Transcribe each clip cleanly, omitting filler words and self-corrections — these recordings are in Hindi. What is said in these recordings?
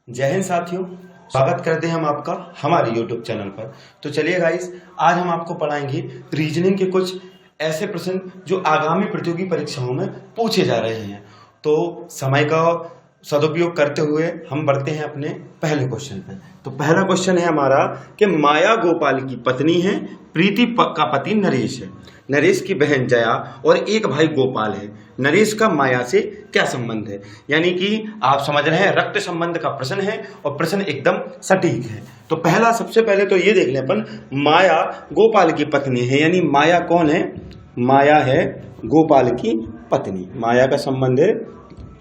जय हिंद साथियों, स्वागत करते हैं हम आपका हमारे YouTube चैनल पर। तो चलिए गाइस, आज हम आपको पढ़ाएंगे रीजनिंग के कुछ ऐसे प्रश्न जो आगामी प्रतियोगी परीक्षाओं में पूछे जा रहे हैं। तो समय का सदुपयोग करते हुए हम बढ़ते हैं अपने पहले क्वेश्चन पे। तो पहला क्वेश्चन है हमारा कि माया गोपाल की पत्नी है, प्रीति का पति नरेश है, नरेश की बहन जया और एक भाई गोपाल है। नरेश का माया से क्या संबंध है? यानी कि आप समझ रहे हैं रक्त संबंध का प्रश्न है और प्रश्न एकदम सटीक है। तो पहला सबसे पहले तो ये देख लें अपन, माया गोपाल की पत्नी है, यानी माया कौन है? माया है गोपाल की पत्नी। माया का संबंध है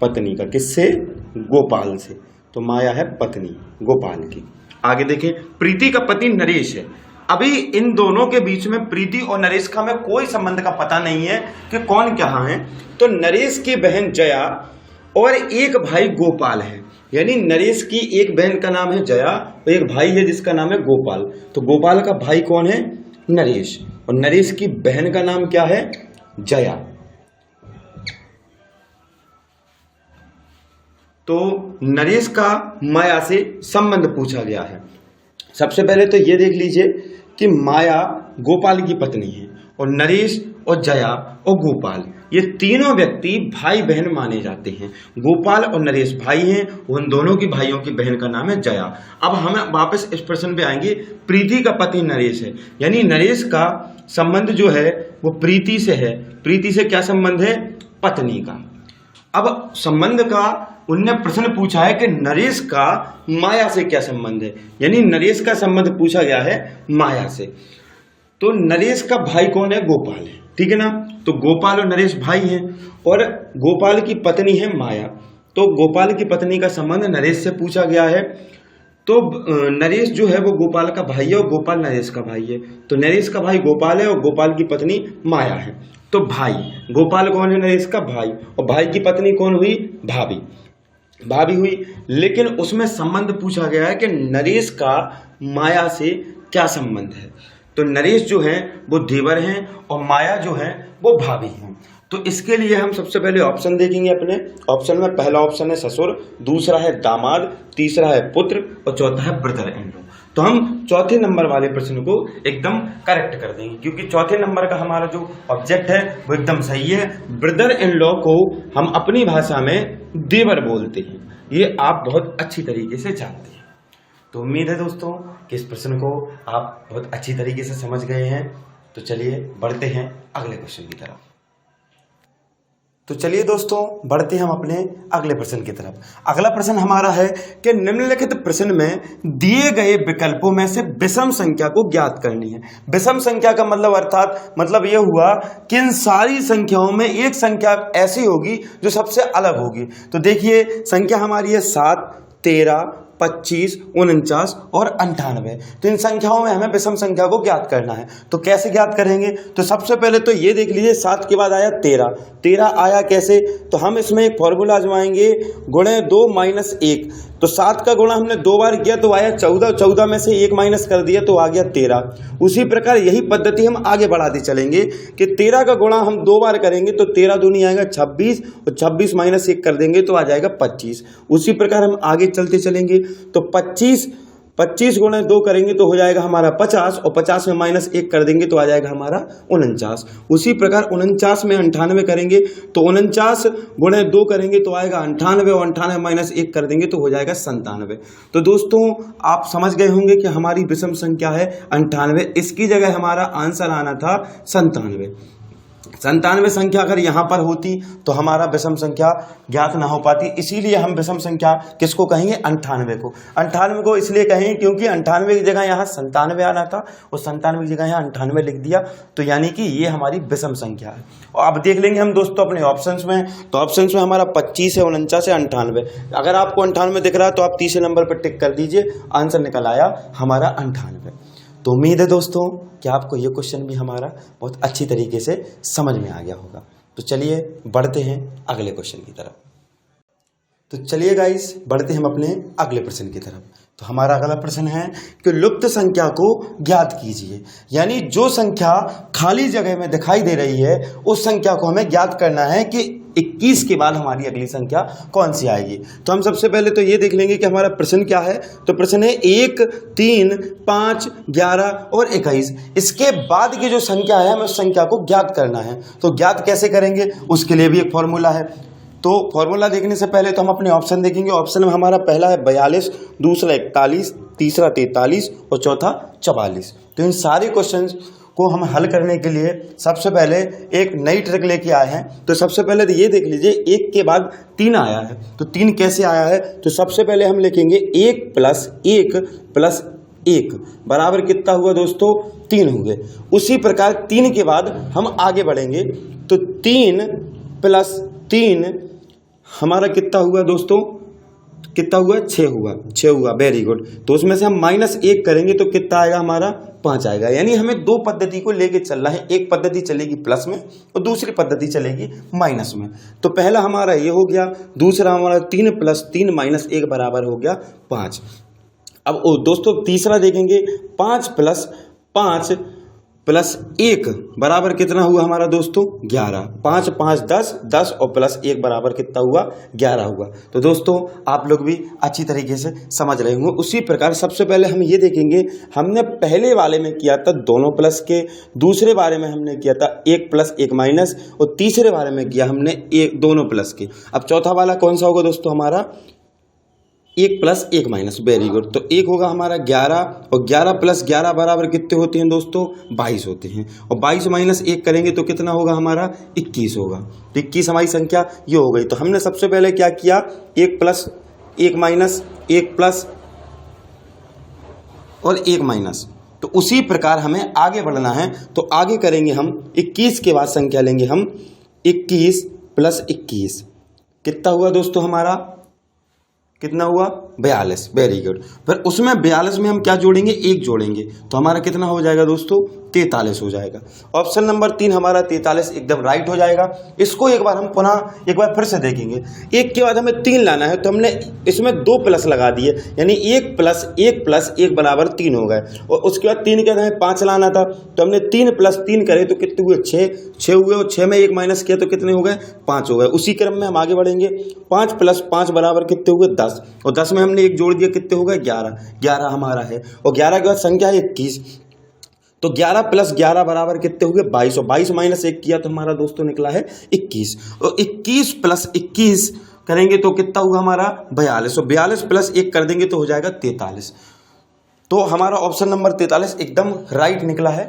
पत्नी का, किससे? गोपाल से। तो माया है पत्नी गोपाल की। आगे देखें, प्रीति का पति नरेश है। अभी इन दोनों के बीच में प्रीति और नरेश का हमें कोई संबंध का पता नहीं है कि कौन क्या है। तो नरेश की बहन जया और एक भाई गोपाल है, यानी नरेश की एक बहन का नाम है जया और एक भाई है जिसका नाम है गोपाल। तो गोपाल का भाई कौन है? नरेश। और नरेश की बहन का नाम क्या है? जया। तो नरेश का माया से संबंध पूछा गया है। सबसे पहले तो ये देख लीजिए कि माया गोपाल की पत्नी है और नरेश और जया और गोपाल, ये तीनों व्यक्ति भाई बहन माने जाते हैं। गोपाल और नरेश भाई हैं, उन दोनों की भाइयों की बहन का नाम है जया। अब हम वापस इस प्रश्न पे आएंगे, प्रीति का पति नरेश है, यानी नरेश का संबंध जो है वो प्रीति से है। प्रीति से क्या संबंध है? पत्नी का। अब संबंध का उनने प्रश्न पूछा है कि नरेश का माया से क्या संबंध है, यानी नरेश का संबंध पूछा गया है माया से। तो नरेश का भाई कौन है? गोपाल है, ठीक है ना। तो गोपाल और नरेश भाई हैं और गोपाल की पत्नी है माया। तो गोपाल की पत्नी का संबंध नरेश से पूछा गया है। तो नरेश जो है वो गोपाल का भाई है और गोपाल नरेश का भाई है। तो नरेश का भाई गोपाल है और गोपाल की पत्नी माया है। तो भाई गोपाल कौन है? नरेश का भाई। और भाई की पत्नी कौन हुई? भाभी। भाभी हुई। लेकिन उसमें संबंध पूछा गया है कि नरेश का माया से क्या संबंध है। तो नरेश जो है वो देवर हैं और माया जो है वो भाभी हैं। तो इसके लिए हम सबसे पहले ऑप्शन देखेंगे। अपने ऑप्शन में पहला ऑप्शन है ससुर, दूसरा है दामाद, तीसरा है पुत्र और चौथा है ब्रदर इन लॉ। तो हम चौथे नंबर वाले प्रश्न को एकदम करेक्ट कर देंगे, क्योंकि चौथे नंबर का हमारा जो ऑब्जेक्ट है वो एकदम सही है। ब्रदर इन लॉ को हम अपनी भाषा में देवर बोलते हैं, ये आप बहुत अच्छी तरीके से जानते हैं। तो उम्मीद है दोस्तों कि इस प्रश्न को आप बहुत अच्छी तरीके से समझ गए हैं। तो चलिए बढ़ते हैं अगले क्वेश्चन की तरफ। तो चलिए दोस्तों बढ़ते हैं हम अपने अगले प्रश्न की तरफ। अगला प्रश्न हमारा है कि निम्नलिखित प्रश्न में दिए गए विकल्पों में से विषम संख्या को ज्ञात करनी है। विषम संख्या का मतलब यह हुआ कि इन सारी संख्याओं में एक संख्या ऐसी होगी जो सबसे अलग होगी। तो देखिए संख्या हमारी है 7, 13, 25, 49 और 98। तो इन संख्याओं में हमें विषम संख्या को ज्ञात करना है। तो कैसे ज्ञात करेंगे? तो सबसे पहले तो ये देख लीजिए, 7 के बाद आया 13। 13 आया कैसे? तो हम इसमें एक फॉर्मूला आजमाएंगे, गुणे 2 माइनस 1। तो 7 का गुणा हमने 2 बार किया तो आया 14, 14 में से 1 माइनस कर दिया तो आ गया 13। उसी प्रकार यही पद्धति हम आगे बढ़ाते चलेंगे कि 13 का गुणा हम 2 बार करेंगे तो 13 दूनी आएगा 26 और 26 माइनस 1 कर देंगे तो आ जाएगा 25। उसी प्रकार हम आगे चलते चलेंगे तो 25 गुणे 2 करेंगे तो हो जाएगा हमारा 50 और 50 में माइनस 1 कर देंगे तो आ जाएगा हमारा 49। उसी प्रकार 49 में 98 करेंगे तो 49 गुणे 2 करेंगे तो आएगा 98 और 98 माइनस 1 कर देंगे तो हो जाएगा 97। तो दोस्तों आप समझ गए होंगे कि हमारी विषम संख्या है 98। इसकी जगह हमारा आंसर आना था 97। 97 संख्या अगर यहाँ पर होती तो हमारा विषम संख्या ज्ञात ना हो पाती। इसीलिए हम विषम संख्या किसको कहेंगे? 98 को। 98 को इसलिए कहेंगे क्योंकि 98 की जगह यहाँ 97 आना था और 97 की जगह यहाँ 98 लिख दिया। तो यानी कि ये हमारी विषम संख्या है। और अब देख लेंगे हम दोस्तों अपने ऑप्शंस में। तो ऑप्शंस में हमारा 25 है, 49 है, 98। अगर आपको 98 दिख रहा है तो आप तीसरे नंबर पर टिक कर दीजिए, आंसर निकल आया हमारा 98। तो उम्मीद है दोस्तों कि आपको ये क्वेश्चन भी हमारा बहुत अच्छी तरीके से समझ में आ गया होगा। तो चलिए बढ़ते हैं अगले क्वेश्चन की तरफ। तो चलिए गाइस, बढ़ते हम अपने अगले प्रश्न की तरफ। तो हमारा अगला प्रश्न है कि लुप्त संख्या को ज्ञात कीजिए। यानी जो संख्या खाली जगह में दिखाई दे रही है उस संख्या को हमें ज्ञात करना है कि 21 के बाद हमारी अगली संख्या कौन सी आएगी। तो हम सबसे पहले तो ये देख लेंगे कि हमारा प्रश्न क्या है। तो प्रश्न है 1, 3, 5, 11 और 21। इसके बाद की जो संख्या है हमें उस संख्या को ज्ञात करना है। तो ज्ञात कैसे करेंगे, उसके लिए भी एक फॉर्मूला है। तो फॉर्मूला देखने से पहले तो हम अपने ऑप्शन देखेंगे। ऑप्शन में हमारा पहला है 42, दूसरा 41, तीसरा 43 और चौथा 44। तो इन सारे क्वेश्चंस को हम हल करने के लिए सबसे पहले एक नई ट्रिक लेके आए हैं। तो सबसे पहले तो ये देख लीजिए, 1 के बाद 3 आया है। तो 3 कैसे आया है, तो सबसे पहले हम लिखेंगे 1 + 1 + 1 बराबर कितना हुआ दोस्तों, 3 हुए। उसी प्रकार 3 के बाद हम आगे बढ़ेंगे। तो 3 + 3 हमारा कितना हुआ दोस्तों, कितना हुआ, 6 हुआ, 6 हुआ, वेरी गुड। तो उसमें से हम -1 करेंगे तो कितना आएगा हमारा, 5 आएगा। यानी हमें 2 पद्धति को लेके चलना है। एक पद्धति चलेगी प्लस में और दूसरी पद्धति चलेगी माइनस में। तो पहला हमारा ये हो गया, दूसरा हमारा 3 + 3 - 1 बराबर हो गया 5। अब दोस्तों तीसरा देखेंगे, 5 + 5 + 1 बराबर कितना हुआ हमारा दोस्तों, 11। 5 × 5 = 10, 10 और +1 बराबर कितना हुआ, 11 हुआ। तो दोस्तों आप लोग भी अच्छी तरीके से समझ रहे होंगे। उसी प्रकार सबसे पहले हम ये देखेंगे, हमने पहले वाले में किया था दोनों प्लस के, दूसरे बारे में हमने किया था 1 + 1 माइनस, और तीसरे बारे में किया हमने दोनों प्लस के। अब चौथा वाला कौन सा होगा दोस्तों, हमारा 1 + 1 माइनस, वेरी गुड। तो 1 होगा हमारा 11, और 11 + 11 बराबर कितने होते हैं दोस्तों, 22 होते हैं। और 22 - 1 करेंगे तो कितना होगा हमारा, 21 होगा। तो 21 हमारी संख्या ये हो गई। तो हमने सबसे पहले क्या किया, 1 + 1 माइनस, 1 प्लस और 1 माइनस। तो उसी प्रकार हमें आगे बढ़ना है। तो आगे करेंगे हम 21 के बाद संख्या लेंगे हम 21 + 21 कितना हुआ दोस्तों हमारा, कितना हुआ, 42, वेरी गुड। फिर उसमें 42 में हम क्या जोड़ेंगे, 1 जोड़ेंगे तो हमारा कितना हो जाएगा दोस्तों, 43 हो जाएगा। ऑप्शन नंबर 3 हमारा 43 एकदम राइट हो जाएगा। इसको एक बार हम पुनः एक बार फिर से देखेंगे। 1 के बाद हमें 3 लाना है, तो हमने इसमें 2 प्लस लगा दिए, यानी 1 + 1 + 1 बराबर 3 हो गए। और उसके बाद 3 के बाद हमें 5 लाना था, तो हमने 3 + 3 करे तो कितने हुए, 6 हुए। और 6 में 1 माइनस किया तो कितने हो गए, 5 हो गए। उसी क्रम में हम आगे बढ़ेंगे। 5 + 5 बराबर कितने हुए, 10, और 10 में हमने 1 जोड़ दिया, कितने हो गए, 11 हमारा है। और 11 के बाद संख्या है 21, तो 11 + 11 बराबर कितने हुए, 22, और 22 - 1 किया तो हमारा दोस्तों निकला है 21। और 21 + 21 करेंगे तो कितना हुआ हमारा, 42, और 42 + 1 कर देंगे तो हो जाएगा 43। तो हमारा ऑप्शन नंबर 43 एकदम राइट निकला है।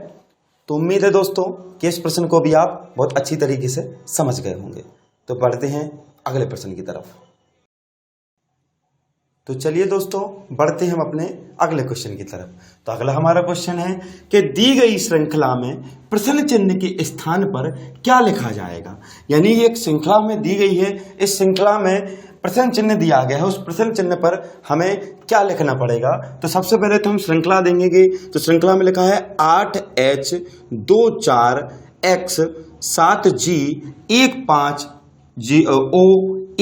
तो उम्मीद है दोस्तों कि इस प्रश्न को भी आप बहुत अच्छी तरीके से समझ गए होंगे। तो बढ़ते हैं अगले प्रश्न की तरफ। तो चलिए दोस्तों, बढ़ते हैं हम अपने अगले क्वेश्चन की तरफ। तो अगला हमारा क्वेश्चन है कि दी गई श्रृंखला में प्रश्न चिन्ह के स्थान पर क्या लिखा जाएगा। यानी एक श्रृंखला में दी गई है, इस श्रृंखला में प्रश्न चिन्ह दिया गया है, उस प्रश्न चिन्ह पर हमें क्या लिखना पड़ेगा। तो सबसे पहले तो हम श्रृंखला देंगे। तो श्रृंखला में लिखा है 8H 2 4 X 7G 1 5 O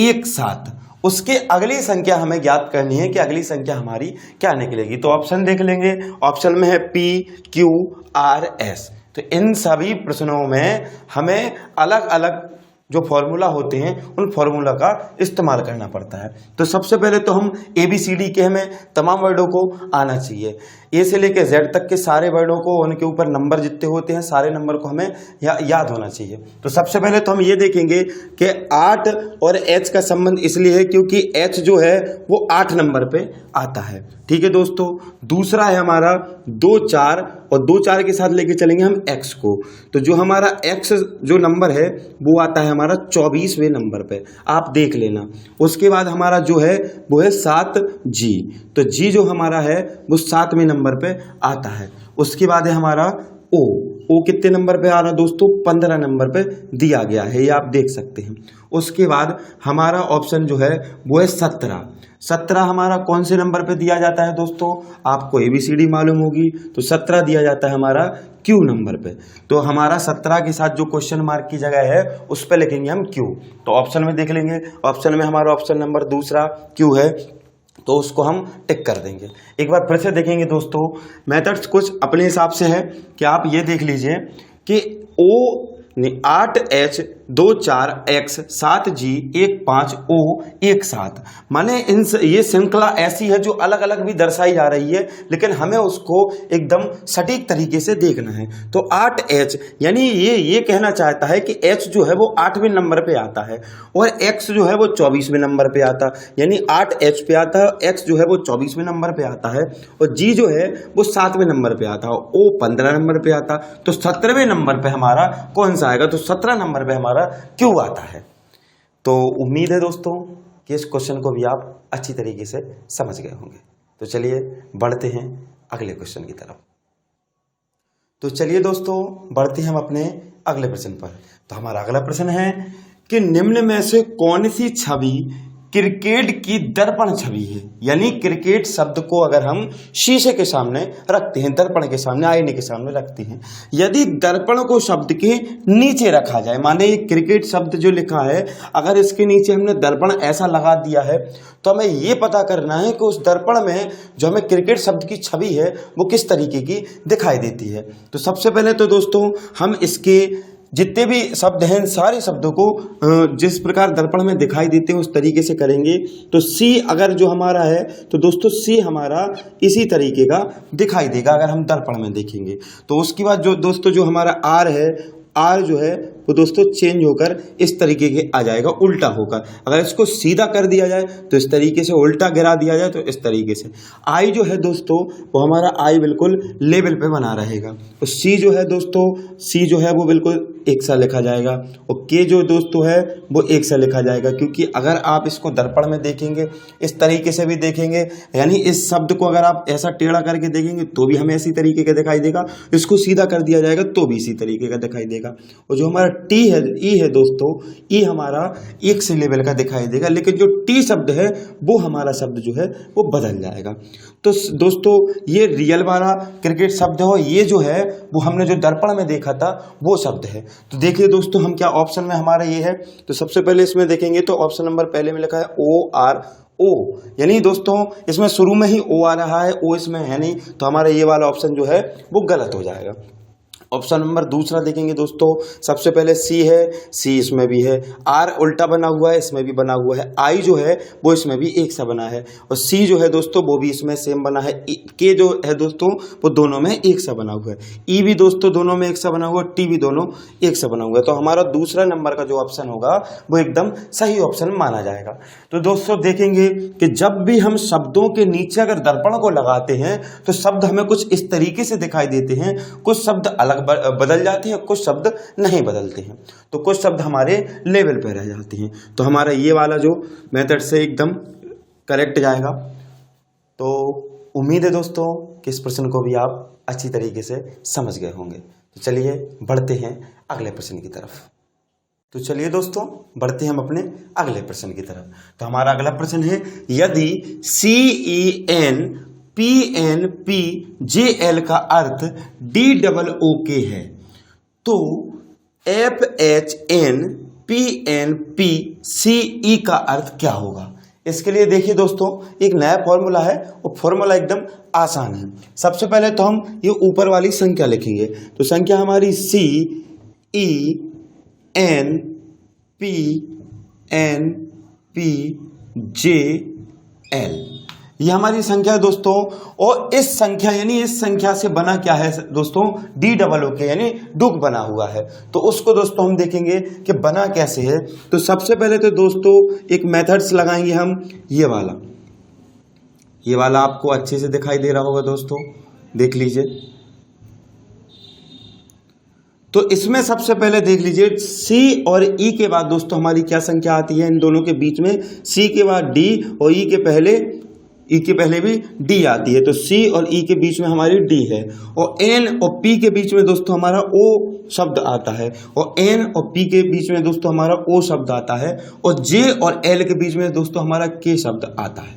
1 7। उसके अगली संख्या हमें ज्ञात करनी है कि अगली संख्या हमारी क्या निकलेगी। तो ऑप्शन देख लेंगे। ऑप्शन में है P Q R S। तो इन सभी प्रश्नों में हमें अलग अलग जो फॉर्मूला होते हैं उन फॉर्मूला का इस्तेमाल करना पड़ता है। तो सबसे पहले तो हम ABCD के हमें तमाम वर्डों को आना चाहिए। ए से लेकर Z तक के सारे वर्डों को, उनके ऊपर नंबर जितने होते हैं सारे नंबर को हमें याद होना चाहिए। तो सबसे पहले तो हम ये देखेंगे कि 8 और H का संबंध इसलिए है क्योंकि H जो है वो 8 नंबर पे आता है। ठीक है दोस्तों। दूसरा है हमारा 2 4, और 2 4 के साथ लेके चलेंगे हम X को। तो जो हमारा X जो नंबर है वो आता है हमारा 24वें नंबर पे, आप देख लेना। उसके बाद हमारा जो है वो है 7G। तो G जो हमारा है वो 7वें नंबर पे आता है। उसके बाद है हमारा ओ। ओ कितने नंबर पे आ रहा है दोस्तों? 15 नंबर पे दिया गया है, ये आप देख सकते हैं। उसके बाद हमारा ऑप्शन जो है वो है 17। 17 हमारा कौन से नंबर पे दिया जाता है दोस्तों? आपको ABCD मालूम होगी, तो 17 दिया जाता है हमारा Q नंबर पे। तो हमारा 17 के साथ जो क्वेश्चन मार्क की जगह है उस पे लिखेंगे हम Q। तो ऑप्शन में देख लेंगे, ऑप्शन में हमारा ऑप्शन नंबर दूसरा Q है, तो उसको हम टिक कर देंगे। एक बार फिर से देखेंगे दोस्तों, मेथड्स कुछ अपने हिसाब से है कि आप ये देख लीजिए कि O 8H 24X 7G 15O 17, माने ये श्रृंखला ऐसी है जो अलग अलग भी दर्शाई जा रही है, लेकिन हमें उसको एकदम सटीक तरीके से देखना है। तो 8H यानी ये कहना चाहता है कि H जो है वो 8वें नंबर पे आता है और X जो है वो 24वें नंबर पे आता है, यानी 8H पे आता है, X जो है वो 24वें नंबर पे आता है और G जो है वो 7वें नंबर पे आता है, O 15 नंबर पे आता। तो 17वें नंबर पे हमारा कौन सा आएगा? तो 17 नंबर पे हमारा क्यों आता है। तो उम्मीद है दोस्तों कि इस क्वेश्चन को भी आप अच्छी तरीके से समझ गए होंगे। तो चलिए बढ़ते हैं अगले क्वेश्चन की तरफ। तो चलिए दोस्तों बढ़ते हैं हम अपने अगले प्रश्न पर। तो हमारा अगला प्रश्न है कि निम्न में से कौन सी छवि क्रिकेट की दर्पण छवि है? यानी क्रिकेट शब्द को अगर हम शीशे के सामने रखते हैं, दर्पण के सामने, आईने के सामने रखते हैं, यदि दर्पण को शब्द के नीचे रखा जाए, माने ये क्रिकेट शब्द जो लिखा है अगर इसके नीचे हमने दर्पण ऐसा लगा दिया है, तो हमें ये पता करना है कि उस दर्पण में जो हमें क्रिकेट शब्द की छवि है वो किस तरीके की दिखाई देती है। तो सबसे पहले तो दोस्तों हम इसके जितने भी शब्द हैं सारे शब्दों को जिस प्रकार दर्पण में दिखाई देते हैं उस तरीके से करेंगे। तो सी अगर जो हमारा है तो दोस्तों सी हमारा इसी तरीके का दिखाई देगा अगर हम दर्पण में देखेंगे। तो उसके बाद जो दोस्तों जो हमारा आर है, आर जो है वो दोस्तों चेंज होकर इस तरीके के आ जाएगा, उल्टा होकर। अगर इसको सीधा कर दिया जाए तो इस तरीके से, उल्टा गिरा दिया जाए तो इस तरीके से। आई जो है दोस्तों वो हमारा आई बिल्कुल लेवल पे बना रहेगा। तो सी जो है दोस्तों, सी जो है वो बिल्कुल एक सा लिखा जाएगा और के जो दोस्तों है वो एक सा लिखा जाएगा, क्योंकि अगर आप इसको दर्पण में देखेंगे इस तरीके से भी देखेंगे, यानी इस शब्द को अगर आप ऐसा टेढ़ा करके देखेंगे तो भी हमें इसी तरीके का दिखाई देगा, इसको सीधा कर दिया जाएगा तो भी इसी तरीके का दिखाई देगा। और जो हमारा टी है, ई है दोस्तों, ई हमारा एक से लेवल का दिखाई देगा, लेकिन जो टी शब्द है वो हमारा शब्द जो है वो बदल जाएगा। तो दोस्तों ये रियल वाला क्रिकेट शब्द है, ये जो है वो हमने जो दर्पण में देखा था वो शब्द है। तो देखिए दोस्तों हम क्या ऑप्शन में हमारा ये है, तो सबसे पहले इसमें देखेंगे तो ऑप्शन नंबर पहले में लिखा है ORO, यानी दोस्तों इसमें शुरू में ही O आ रहा है, O इसमें है नहीं, तो हमारा ये वाला ऑप्शन जो है वो गलत हो जाएगा। ऑप्शन नंबर दूसरा देखेंगे दोस्तों, सबसे पहले सी है, सी इसमें भी है, आर उल्टा बना हुआ है, इसमें भी बना हुआ है, आई जो है वो इसमें भी एक सा बना है और सी जो है दोस्तों वो भी इसमें सेम बना है, के जो है दोस्तों वो दोनों में एक सा बना हुआ है, ई भी दोस्तों दोनों में एक सा बना हुआ है, टी भी दोनों एक सा बना हुआ है। तो हमारा दूसरा नंबर का जो ऑप्शन होगा वो एकदम सही ऑप्शन माना जाएगा। तो दोस्तों देखेंगे कि जब भी हम शब्दों के नीचे अगर दर्पण को लगाते हैं तो शब्द हमें कुछ इस तरीके से दिखाई देते हैं, कुछ शब्द अलग बदल जाते हैं, कुछ शब्द नहीं बदलते हैं, तो कुछ शब्द हमारे लेवल पे रह जाते हैं। तो हमारा ये वाला जो मेथड से एकदम करेक्ट जाएगा। तो उम्मीद है दोस्तों कि इस प्रश्न को भी आप अच्छी तरीके से समझ गए होंगे। तो चलिए बढ़ते हैं अगले प्रश्न की तरफ। तो चलिए दोस्तों बढ़ते हैं हम अपने अगले प्रश्न की तरफ। तो हमारा अगला प्रश्न है, यदि CENPNPJL का अर्थ DOOK है तो FHNPNPCE का अर्थ क्या होगा? इसके लिए देखिए दोस्तों एक नया फॉर्मूला है और फॉर्मूला एकदम आसान है। सबसे पहले तो हम ये ऊपर वाली संख्या लिखेंगे, तो संख्या हमारी CENPNPJL ये हमारी संख्या है दोस्तों। और इस संख्या यानी इस संख्या से बना क्या है दोस्तों? DOOK यानी डुक बना हुआ है। तो उसको दोस्तों हम देखेंगे कि बना कैसे है। तो सबसे पहले तो दोस्तों एक मेथड्स लगाएंगे हम, ये वाला आपको अच्छे से दिखाई दे रहा होगा दोस्तों, देख लीजिए। तो इसमें सबसे पहले देख लीजिए C और E के बाद दोस्तों हमारी क्या संख्या आती है इन दोनों के बीच में? C के बाद D और E के पहले ई के पहले भी डी आती है, तो सी और ई के बीच में हमारी डी है, और एन और पी के बीच में दोस्तों हमारा ओ शब्द आता है, और एन और पी के बीच में दोस्तों हमारा ओ शब्द आता है, और जे और एल के बीच में दोस्तों हमारा के शब्द आता है।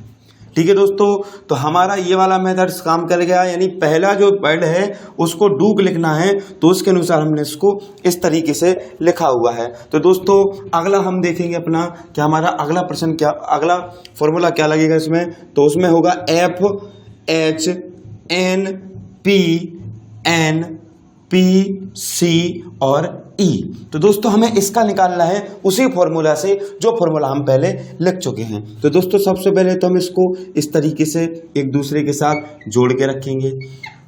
ठीक है दोस्तों, तो हमारा ये वाला मेथड्स काम कर गया, यानी पहला जो वर्ड है उसको डूक लिखना है, तो उसके अनुसार हमने इसको इस तरीके से लिखा हुआ है। तो दोस्तों अगला हम देखेंगे अपना कि हमारा अगला प्रश्न क्या, अगला फॉर्मूला क्या लगेगा इसमें, तो उसमें होगा F H N P N P C और ई। तो दोस्तों हमें इसका निकालना है उसी फॉर्मूला से जो फॉर्मूला हम पहले लिख चुके हैं। तो दोस्तों सबसे पहले तो हम इसको इस तरीके से एक दूसरे के साथ जोड़ के रखेंगे।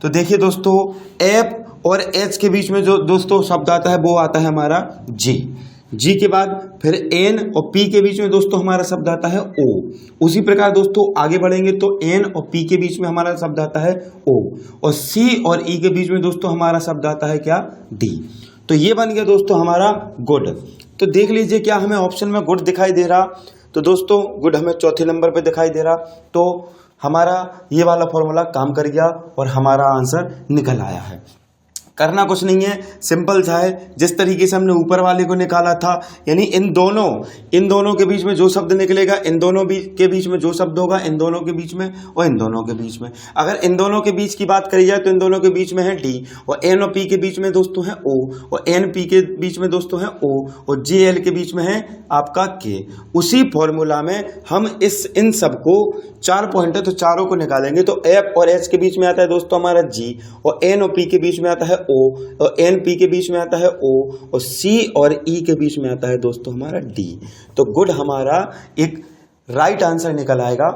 तो देखिए दोस्तों एफ और एच के बीच में जो दोस्तों शब्द आता है वो आता है हमारा जी, जी के बाद फिर एन और पी के बीच में दोस्तों हमारा शब्द आता है ओ। उसी प्रकार दोस्तों आगे बढ़ेंगे तो एन और पी के बीच में हमारा शब्द आता है ओ, और सी और ई के बीच में दोस्तों हमारा शब्द आता है क्या, डी। तो ये बन गया दोस्तों हमारा गुड। तो देख लीजिए क्या हमें ऑप्शन में गुड दिखाई दे रहा, तो दोस्तों गुड हमें चौथे नंबर पे दिखाई दे रहा। तो हमारा ये वाला फॉर्मूला काम कर गया और हमारा आंसर निकल आया है। करना कुछ नहीं है, सिंपल सा है, जिस तरीके से हमने ऊपर वाले को निकाला था, यानी इन दोनों के बीच में जो शब्द निकलेगा, इन दोनों के बीच में जो शब्द होगा, इन दोनों के बीच में और इन दोनों के बीच में। अगर इन दोनों के बीच की बात करी जाए तो इन दोनों के बीच में है डी, और एन और पी के बीच में दोस्तों है ओ, और एन पी के बीच में दोस्तों है ओ, और जे एल के बीच में है आपका के। उसी फॉर्मूला में हम इन सबको 4 पॉइंट है तो चारों को निकालेंगे। तो एफ और एच के बीच में आता है दोस्तों हमारा जी, और एन और पी के बीच में आता है ओ, और एन पी के बीच में आता है ओ, और सी और ई के बीच में आता है दोस्तों हमारा डी। तो गुड हमारा एक राइट आंसर निकल आएगा।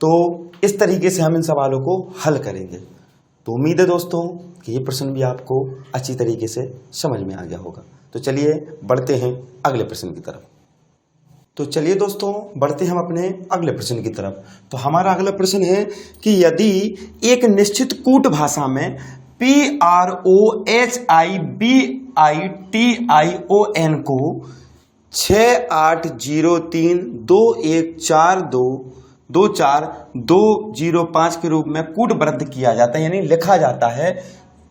तो इस तरीके से हम इन सवालों को हल करेंगे। तो उम्मीद है दोस्तों कि ये प्रश्न भी आपको अच्छी तरीके से समझ में आ गया होगा। तो चलिए बढ़ते हैं अगले प्रश्न की तरफ। तो चलिए दोस्तों बढ़ते हैं हम अपने अगले प्रश्न की तरफ। तो हमारा अगला प्रश्न है कि यदि एक निश्चित कूट भाषा में PROHIBITION को 680321422420 के रूप में कूटबद्ध किया जाता है, यानी लिखा जाता है,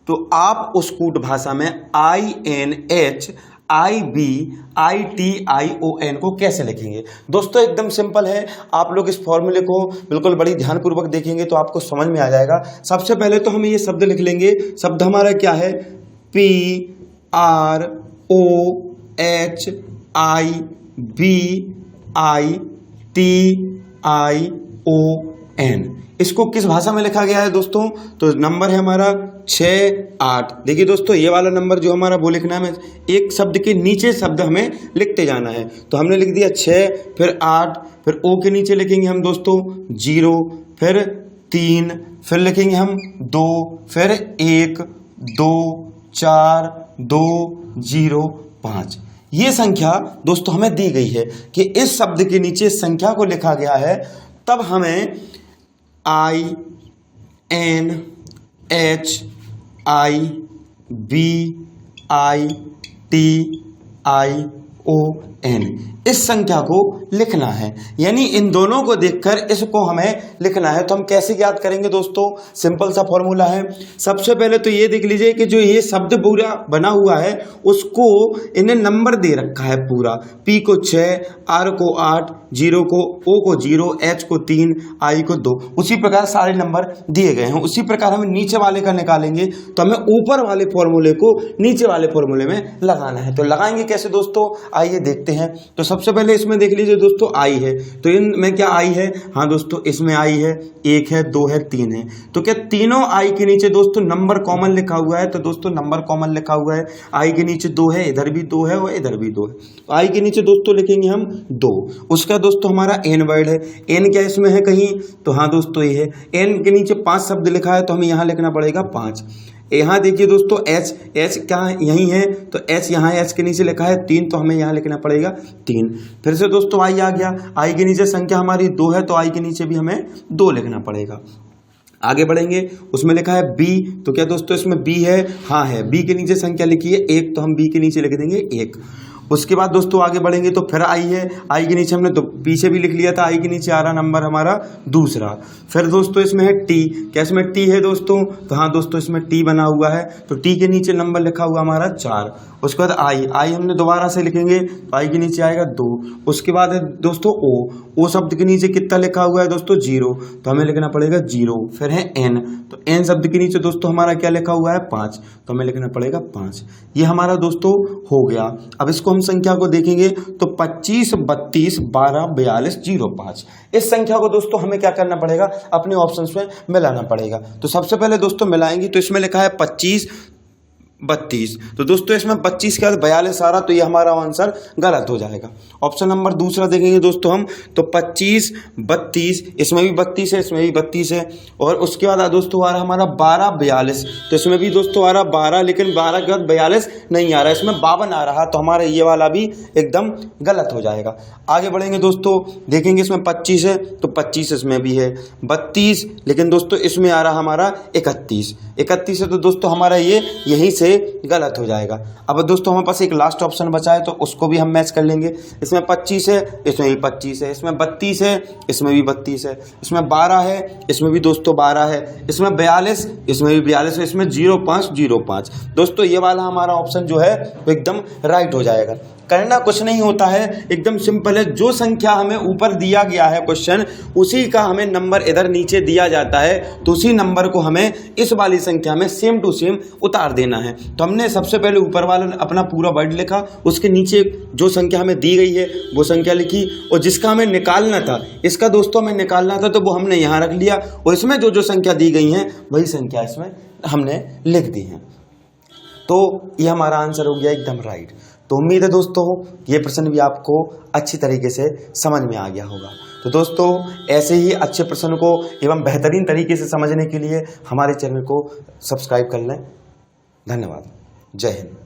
तो आप उस कूट भाषा में INHIBITION को कैसे लिखेंगे। दोस्तों एकदम सिंपल है, आप लोग इस फॉर्मूले को बिल्कुल बड़ी ध्यानपूर्वक देखेंगे तो आपको समझ में आ जाएगा। सबसे पहले तो हम ये शब्द लिख लेंगे। शब्द हमारा क्या है, PROHIBITION। इसको किस भाषा में लिखा गया है दोस्तों, तो नंबर है हमारा 6-8। देखिए दोस्तों ये वाला नंबर जो हमारा वो लिखना है, एक शब्द के नीचे शब्द हमें लिखते जाना है। तो हमने लिख दिया 6, फिर 8, फिर ओ के नीचे लिखेंगे हम दोस्तों 0, फिर 3, फिर लिखेंगे हम 2, फिर 1 2 4 2 0 5। ये संख्या दोस्तों हमें दी गई है कि इस शब्द के नीचे संख्या को लिखा गया है, तब हमें INHIBITION इस संख्या को लिखना है, यानी इन दोनों को देखकर इसको हमें लिखना है। तो हम कैसे याद करेंगे दोस्तों, सिंपल सा फॉर्मूला है। सबसे पहले तो ये देख लीजिए कि जो ये शब्द पूरा बना हुआ है उसको इन्हें नंबर दे रखा है पूरा, P को 6, R को 8, 0 को, O को 0, H को 3, I को 2, उसी प्रकार सारे नंबर दिए गए हैं। उसी प्रकार हम नीचे वाले का निकालेंगे तो हमें ऊपर वाले फॉर्मूले को नीचे वाले फॉर्मूले में लगाना है। तो लगाएंगे कैसे दोस्तों, आइए देखते हैं। तो सबसे पहले इसमें देख लीजिए दोस्तों आई है, तो इनमें क्या आई है, हाँ दोस्तों इसमें आई है, 1 है 2 है 3 है। तो क्या तीनों आई के नीचे दोस्तों नंबर कॉमन लिखा हुआ है, तो दोस्तों नंबर कॉमन लिखा हुआ है। आई के नीचे 2 है, इधर भी 2 है और इधर भी 2 है। तो आई के नीचे दोस्तों लिखेंगे हम 2। उसका दोस्तों हमारा एन वर्ड है, एन क्या इसमें है कहीं, तो हाँ दोस्तों ये है। एन के नीचे 5 शब्द लिखा है तो हमें यहाँ लिखना पड़ेगा 5। यहाँ देखिए दोस्तों एच, एच क्या यही है, तो एच यहाँ एच के नीचे लिखा है 3, तो हमें यहाँ लिखना पड़ेगा 3। फिर से दोस्तों आई आ गया, आई के नीचे संख्या हमारी 2 है तो आई के नीचे भी हमें 2 लिखना पड़ेगा। आगे बढ़ेंगे, उसमें लिखा है बी, तो क्या दोस्तों इसमें बी है, हाँ है। बी के नीचे संख्या लिखी है 1, तो हम बी के नीचे लिख देंगे 1। उसके बाद दोस्तों आगे बढ़ेंगे तो फिर आई है, आई के नीचे हमने तो पीछे भी लिख लिया था, आई के नीचे आ रहा नंबर हमारा दूसरा। फिर दोस्तों इसमें है टी, क्या इसमें टी है दोस्तों? तो हाँ दोस्तों इसमें टी बना हुआ है, तो टी के नीचे नंबर लिखा हुआ हमारा 4। उसके बाद आई, आई हमने दोबारा से लिखेंगे तो आई के नीचे आएगा 2। उसके बाद है दोस्तों ओ शब्द के नीचे कितना लिखा हुआ है दोस्तों? 0, तो हमें लिखना पड़ेगा 0। फिर है एन, तो एन शब्द के नीचे दोस्तों हमारा क्या लिखा हुआ है? 5, तो हमें लिखना पड़ेगा 5। ये हमारा दोस्तों हो गया। अब इसको हम संख्या को देखेंगे तो 25, 32, 12, 42, 05। इस संख्या को दोस्तों हमें क्या करना पड़ेगा? अपने ऑप्शंस में मिलाना पड़ेगा। तो सबसे पहले दोस्तों मिलाएंगे तो इसमें लिखा है 25, 32, तो दोस्तों इसमें 25 के बाद 42 आ रहा, तो ये हमारा आंसर गलत हो जाएगा। ऑप्शन नंबर दूसरा देखेंगे दोस्तों हम तो 25, 32, इसमें भी 32 है, इसमें भी 32 है। और उसके बाद दोस्तों आ रहा हमारा 12, 42, तो इसमें भी दोस्तों आ रहा 12, लेकिन 12 के बाद 42 नहीं आ रहा, इसमें 52 आ रहा, तो हमारा ये वाला भी एकदम गलत हो जाएगा। आगे बढ़ेंगे दोस्तों, देखेंगे इसमें 25 है तो 25 इसमें भी है, 32, लेकिन दोस्तों इसमें आ रहा हमारा 31 है, तो दोस्तों हमारा ये यहीं से गलत हो जाएगा। अब दोस्तों हमारे पास एक लास्ट ऑप्शन बचा है तो उसको भी हम मैच कर लेंगे। इसमें 25 है, इसमें भी 25 है, इसमें 32 है, इसमें भी 32 है, इसमें 12 है, इसमें भी दोस्तों 12 है, इसमें 42, इसमें भी 42 है, इसमें 05, 05। दोस्तों ये वाला हमारा ऑप्शन जो है वो एकदम राइट हो जाएगा। करना कुछ नहीं होता है, एकदम सिंपल है। जो संख्या हमें ऊपर दिया गया है क्वेश्चन, उसी का हमें नंबर इधर नीचे दिया जाता है, तो उसी नंबर को हमें इस वाली संख्या में सेम टू सेम उतार देना है। तो हमने सबसे पहले ऊपर वाला अपना पूरा वर्ड लिखा, उसके नीचे जो संख्या हमें दी गई है वो संख्या लिखी, और जिसका हमें निकालना था, इसका दोस्तों हमें निकालना था, तो वो हमने यहाँ रख लिया, और इसमें जो जो संख्या दी गई हैं वही संख्या इसमें हमने लिख दी है। तो ये हमारा आंसर हो गया एकदम राइट। तो उम्मीद है दोस्तों ये प्रश्न भी आपको अच्छी तरीके से समझ में आ गया होगा। तो दोस्तों ऐसे ही अच्छे प्रश्न को एवं बेहतरीन तरीके से समझने के लिए हमारे चैनल को सब्सक्राइब कर लें। धन्यवाद। जय हिंद।